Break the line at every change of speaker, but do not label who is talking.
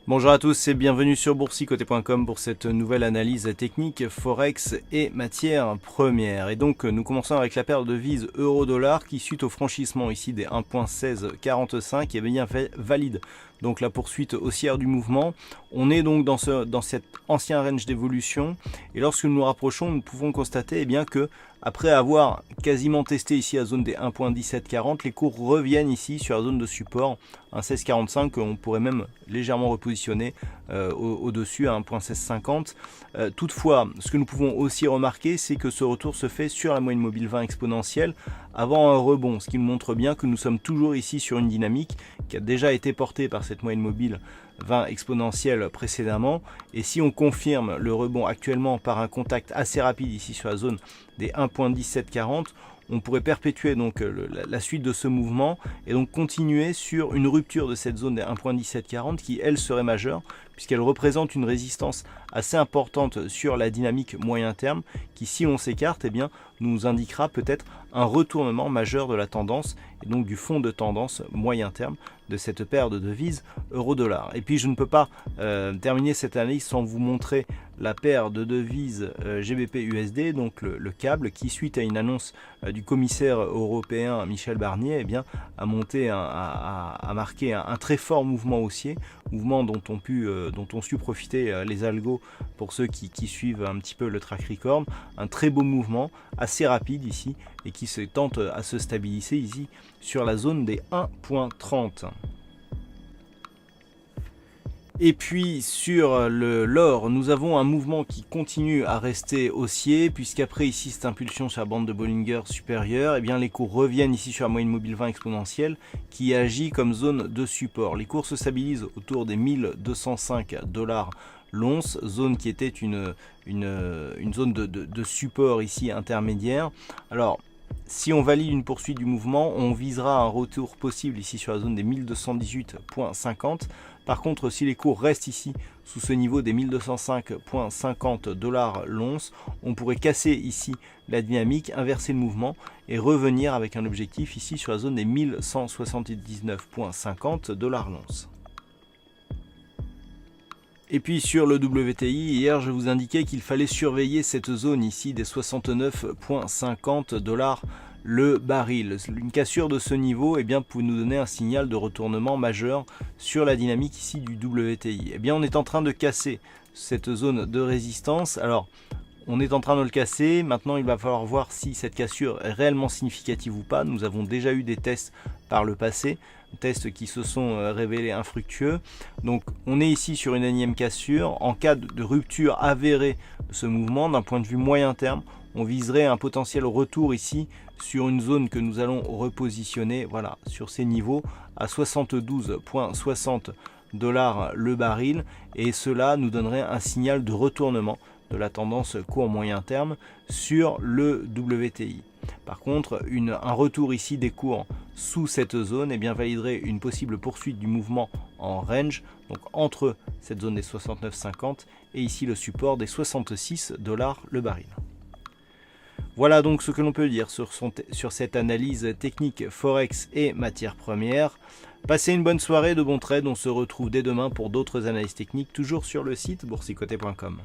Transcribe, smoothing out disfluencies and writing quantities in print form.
Bonjour à tous et bienvenue sur boursicoté.com pour cette nouvelle analyse technique Forex et matières premières. Et donc nous commençons avec la paire de devises euro-dollar qui, suite au franchissement ici des 1.1645, est bien valide. Donc la poursuite haussière du mouvement. On est donc dans cet ancien range d'évolution et lorsque nous nous rapprochons, nous pouvons constater bien que après avoir quasiment testé ici à zone des 1.1740, les cours reviennent ici sur la zone de support 1.1645 qu'on pourrait même légèrement repositionner au-dessus à 1.1650. Toutefois, ce que nous pouvons aussi remarquer, c'est que ce retour se fait sur la moyenne mobile 20 exponentielle avant un rebond, ce qui nous montre bien que nous sommes toujours ici sur une dynamique qui a déjà été portée par cette moyenne mobile 20 exponentielle précédemment. Et si on confirme le rebond actuellement par un contact assez rapide ici sur la zone des 1.1740, on pourrait perpétuer donc la suite de ce mouvement et donc continuer sur une rupture de cette zone des 1.1740 qui elle serait majeure puisqu'elle représente une résistance assez importante sur la dynamique moyen terme qui, si on s'écarte, nous indiquera peut-être un retournement majeur de la tendance et donc du fond de tendance moyen terme de cette paire de devises euro-dollar. Et puis je ne peux pas terminer cette analyse sans vous montrer la paire de devises GBP-USD, donc le câble qui, suite à une annonce du commissaire européen Michel Barnier, a marqué un très fort mouvement haussier, mouvement dont ont su profiter les algos pour ceux qui suivent un petit peu le track record. Un très beau mouvement, assez rapide ici, et qui se tente à se stabiliser ici sur la zone des 1.30. Et puis sur l'or, nous avons un mouvement qui continue à rester haussier, puisqu'après ici cette impulsion sur la bande de Bollinger supérieure, les cours reviennent ici sur la moyenne mobile 20 exponentielle qui agit comme zone de support. Les cours se stabilisent autour des 1205 $ l'once, zone qui était une zone de support ici intermédiaire. Alors, si on valide une poursuite du mouvement, on visera un retour possible ici sur la zone des 1218,50. Par contre, si les cours restent ici sous ce niveau des 1205,50 $ l'once, on pourrait casser ici la dynamique, inverser le mouvement et revenir avec un objectif ici sur la zone des 1179,50 $ l'once. Et puis sur le WTI, hier je vous indiquais qu'il fallait surveiller cette zone ici des 69,50 $ le baril. Une cassure de ce niveau peut nous donner un signal de retournement majeur sur la dynamique ici du WTI. On est en train de casser cette zone de résistance. Alors on est en train de le casser, maintenant il va falloir voir si cette cassure est réellement significative ou pas. Nous avons déjà eu des tests par le passé, tests qui se sont révélés infructueux. Donc on est ici sur une énième cassure. En cas de rupture avérée de ce mouvement, d'un point de vue moyen terme, on viserait un potentiel retour ici sur une zone que nous allons repositionner, voilà, sur ces niveaux à 72,60 $ le baril, et cela nous donnerait un signal de retournement de la tendance court moyen terme sur le WTI. Par contre, un retour ici des cours sous cette zone validerait une possible poursuite du mouvement en range, donc entre cette zone des 69,50 et ici le support des 66 $ le baril. Voilà donc ce que l'on peut dire sur cette analyse technique Forex et matières premières. Passez une bonne soirée, de bons trades, on se retrouve dès demain pour d'autres analyses techniques, toujours sur le site boursicoté.com.